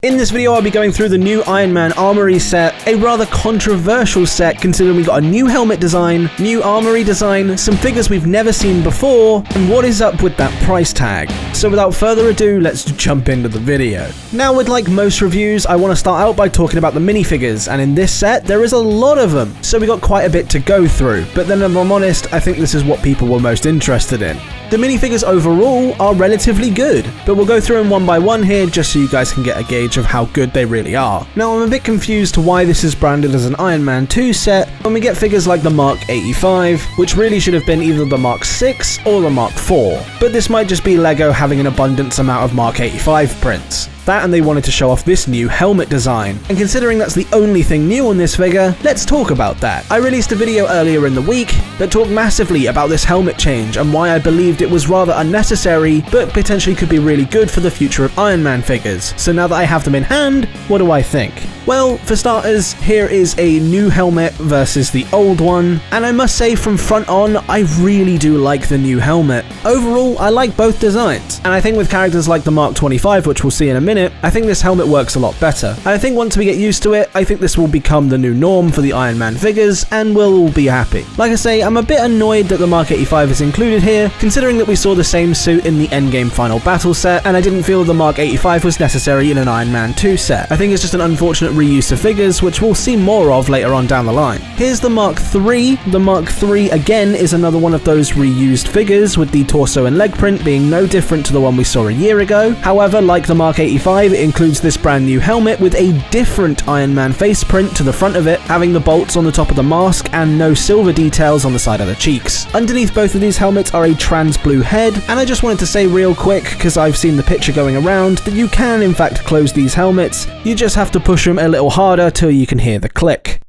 In this video, I'll be going through the new Iron Man Armory set, a rather controversial set considering we got a new helmet design, new armory design, some figures we've never seen before, and what is up with that price tag. So without further ado, let's jump into the video. Now, with like most reviews, I want to start out by talking about the minifigures, and in this set, there is a lot of them, so we got quite a bit to go through, but then if I'm honest, I think this is what people were most interested in. The minifigures overall are relatively good, but we'll go through them one by one here just so you guys can get a gauge of how good they really are. Now, I'm a bit confused to why this is branded as an Iron Man 2 set when we get figures like the Mark 85, which really should have been either the Mark 6 or the Mark 4, but this might just be LEGO having an abundance amount of Mark 85 prints. That, and they wanted to show off this new helmet design. And considering that's the only thing new on this figure, let's talk about that. I released a video earlier in the week that talked massively about this helmet change and why I believed it was rather unnecessary, but potentially could be really good for the future of Iron Man figures. So now that I have them in hand, what do I think? Well, for starters, here is a new helmet versus the old one, and I must say from front on, I really do like the new helmet. Overall, I like both designs, and I think with characters like the Mark 25, which we'll see in a minute, I think this helmet works a lot better. And I think once we get used to it, I think this will become the new norm for the Iron Man figures, and we'll all be happy. Like I say, I'm a bit annoyed that the Mark 85 is included here, considering that we saw the same suit in the Endgame Final Battle set, and I didn't feel the Mark 85 was necessary in an Iron Man 2 set. I think it's just an unfortunate reuse of figures, which we'll see more of later on down the line. Here's the Mark 3. The Mark 3 again is another one of those reused figures, with the torso and leg print being no different to the one we saw a year ago. However, like the Mark 85, it includes this brand new helmet with a different Iron Man face print to the front of it, having the bolts on the top of the mask and no silver details on the side of the cheeks. Underneath both of these helmets are a trans blue head, and I just wanted to say real quick, because I've seen the picture going around, that you can in fact close these helmets. You just have to push them a little harder till you can hear the click.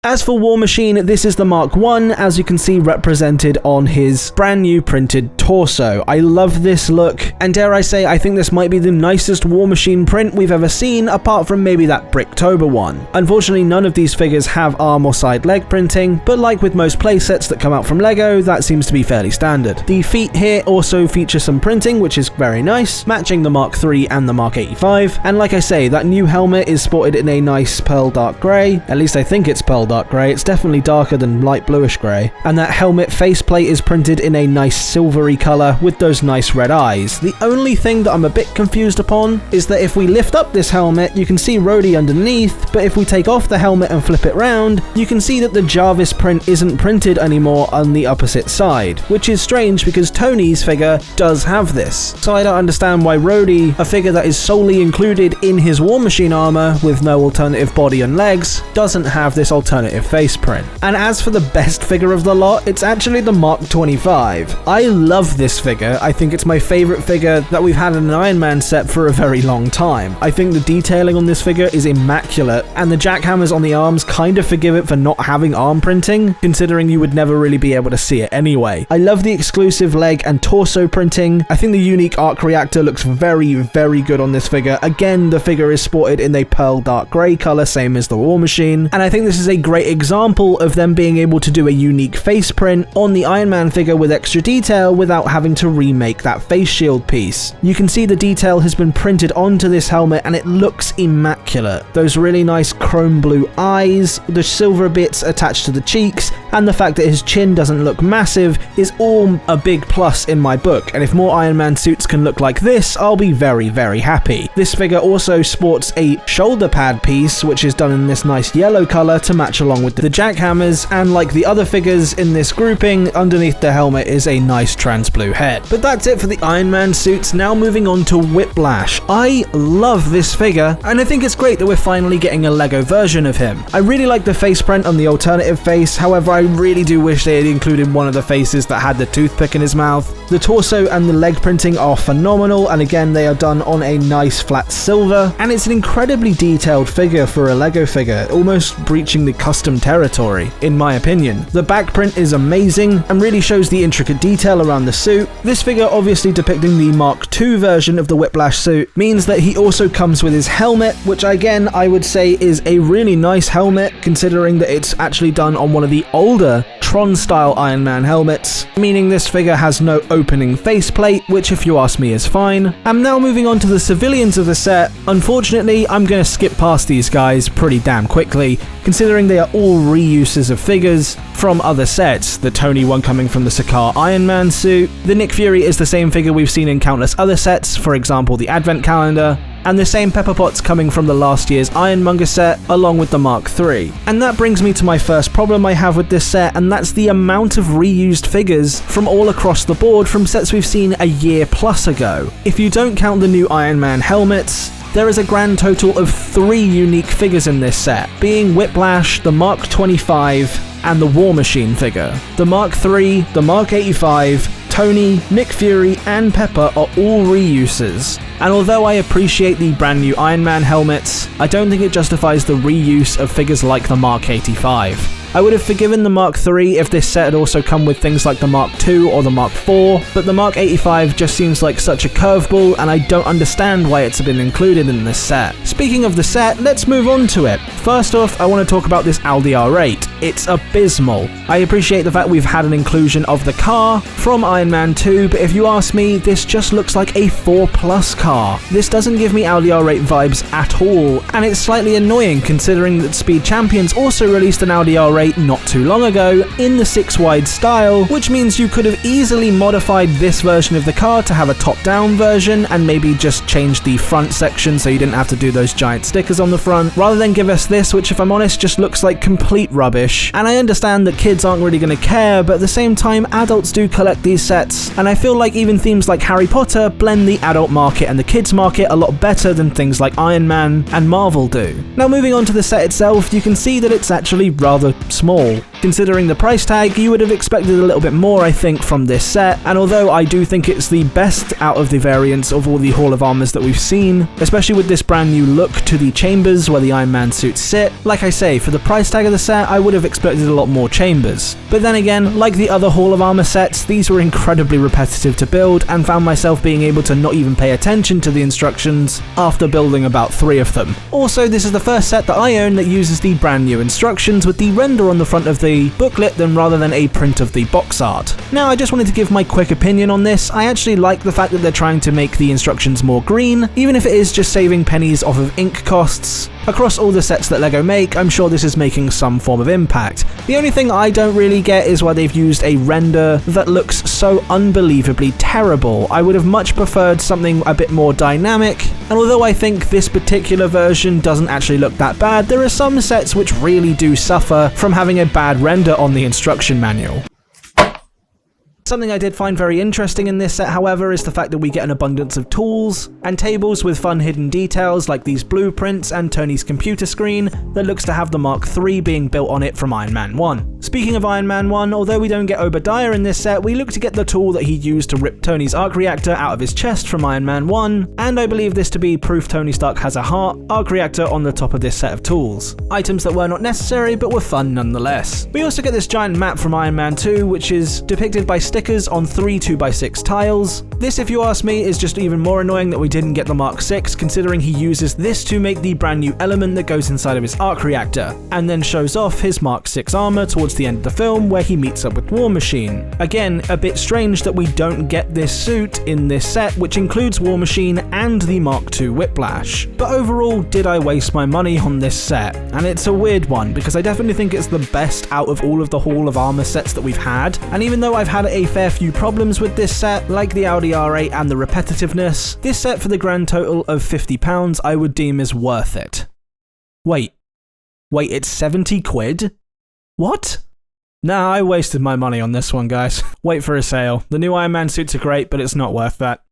As for War Machine, this is the Mark 1, as you can see represented on his brand new printed torso. I love this look, and dare I say, I think this might be the nicest War Machine print we've ever seen, apart from maybe that Bricktober one. Unfortunately, none of these figures have arm or side leg printing, but like with most playsets that come out from LEGO, that seems to be fairly standard. The feet here also feature some printing, which is very nice, matching the Mark 3 and the Mark 85, and like I say, that new helmet is sported in a nice pearl dark grey, at least I think it's pearl dark grey, it's definitely darker than light bluish grey, and that helmet faceplate is printed in a nice silvery colour with those nice red eyes. The only thing that I'm a bit confused upon is that if we lift up this helmet, you can see Rhodey underneath, but if we take off the helmet and flip it round, you can see that the Jarvis print isn't printed anymore on the opposite side, which is strange because Tony's figure does have this. So I don't understand why Rhodey, a figure that is solely included in his War Machine armour with no alternative body and legs, doesn't have this alternative face print. And as for the best figure of the lot, it's actually the Mark 25. I love this figure. I think it's my favourite figure that we've had in an Iron Man set for a very long time. I think the detailing on this figure is immaculate, and the jackhammers on the arms kind of forgive it for not having arm printing, considering you would never really be able to see it anyway. I love the exclusive leg and torso printing. I think the unique arc reactor looks very, very good on this figure. Again, the figure is sported in a pearl dark grey colour, same as the War Machine, and I think this is a great example of them being able to do a unique face print on the Iron Man figure with extra detail without having to remake that face shield piece. You can see the detail has been printed onto this helmet and it looks immaculate. Those really nice chrome blue eyes, the silver bits attached to the cheeks, and the fact that his chin doesn't look massive is all a big plus in my book, and if more Iron Man suits can look like this, I'll be very, very happy. This figure also sports a shoulder pad piece, which is done in this nice yellow colour to match along with the jackhammers, and like the other figures in this grouping, underneath the helmet is a nice trans blue head. But that's it for the Iron Man suits. Now moving on to Whiplash. I love this figure, and I think it's great that we're finally getting a LEGO version of him. I really like the face print on the alternative face, however I really do wish they had included one of the faces that had the toothpick in his mouth. The torso and the leg printing are phenomenal, and again they are done on a nice flat silver, and it's an incredibly detailed figure for a LEGO figure, almost breaching the custom territory, in my opinion. The back print is amazing and really shows the intricate detail around the suit. This figure, obviously depicting the Mark II version of the Whiplash suit, means that he also comes with his helmet, which again I would say is a really nice helmet, considering that it's actually done on one of the older Tron-style Iron Man helmets, meaning this figure has no opening faceplate, which if you ask me is fine. I'm now moving on to the civilians of the set. Unfortunately, I'm going to skip past these guys pretty damn quickly, considering they are all reuses of figures from other sets. The Tony one coming from the Saga Iron Man suit, the Nick Fury is the same figure we've seen in countless other sets, for example the Advent Calendar, and the same Pepper Potts coming from the last year's Ironmonger set, along with the Mark III. And that brings me to my first problem I have with this set, and that's the amount of reused figures from all across the board from sets we've seen a year plus ago. If you don't count the new Iron Man helmets, there is a grand total of 3 unique figures in this set, being Whiplash, the Mark 25, and the War Machine figure. The Mark III, the Mark 85, Tony, Nick Fury, and Pepper are all reuses. And although I appreciate the brand new Iron Man helmets, I don't think it justifies the reuse of figures like the Mark 85. I would have forgiven the Mark III if this set had also come with things like the Mark II or the Mark IV, but the Mark 85 just seems like such a curveball, and I don't understand why it's been included in this set. Speaking of the set, let's move on to it. First off, I want to talk about this Audi R8. It's abysmal. I appreciate the fact we've had an inclusion of the car from Iron Man 2, but if you ask me, this just looks like a 4+ car. This doesn't give me Audi R8 vibes at all, and it's slightly annoying considering that Speed Champions also released an Audi R8 not too long ago in the 6-wide style, which means you could have easily modified this version of the car to have a top-down version and maybe just change the front section so you didn't have to do those giant stickers on the front, rather than give us this, which if I'm honest just looks like complete rubbish. And I understand that kids aren't really going to care, but at the same time adults do collect these sets, and I feel like even themes like Harry Potter blend the adult market and the kids market a lot better than things like Iron Man and Marvel do. Now moving on to the set itself, you can see that it's actually rather small. Considering the price tag, you would have expected a little bit more, I think, from this set, and although I do think it's the best out of the variants of all the Hall of Armors that we've seen, especially with this brand new look to the chambers where the Iron Man suits sit, like I say, for the price tag of the set, I would have expected a lot more chambers. But then again, like the other Hall of Armor sets, these were incredibly repetitive to build, and found myself being able to not even pay attention to the instructions after building about 3 of them. Also, this is the first set that I own that uses the brand new instructions with the render on the front of the booklet rather than a print of the box art. Now, I just wanted to give my quick opinion on this. I actually like the fact that they're trying to make the instructions more green, even if it is just saving pennies off of ink costs. Across all the sets that LEGO make, I'm sure this is making some form of impact. The only thing I don't really get is why they've used a render that looks so unbelievably terrible. I would have much preferred something a bit more dynamic, and although I think this particular version doesn't actually look that bad, there are some sets which really do suffer from having a bad render on the instruction manual. Something I did find very interesting in this set, however, is the fact that we get an abundance of tools and tables with fun hidden details like these blueprints and Tony's computer screen that looks to have the Mark III being built on it from Iron Man 1. Speaking of Iron Man 1, although we don't get Obadiah in this set, we look to get the tool that he used to rip Tony's arc reactor out of his chest from Iron Man 1, and I believe this to be proof Tony Stark has a heart arc reactor on the top of this set of tools. Items that were not necessary but were fun nonetheless. We also get this giant map from Iron Man 2, which is depicted by stickers on 3 2x6 tiles. This, if you ask me, is just even more annoying that we didn't get the Mark VI, considering he uses this to make the brand new element that goes inside of his arc reactor, and then shows off his Mark VI armor towards the end of the film where he meets up with War Machine. Again, a bit strange that we don't get this suit in this set, which includes War Machine and the Mark II Whiplash. But overall, did I waste my money on this set? And it's a weird one, because I definitely think it's the best out of all of the Hall of Armor sets that we've had, and even though I've had a fair few problems with this set, like the Audi R8 and the repetitiveness, this set for the grand total of £50 I would deem is worth it. Wait, it's 70 quid? What? Nah, I wasted my money on this one, guys. Wait for a sale. The new Iron Man suits are great, but it's not worth that.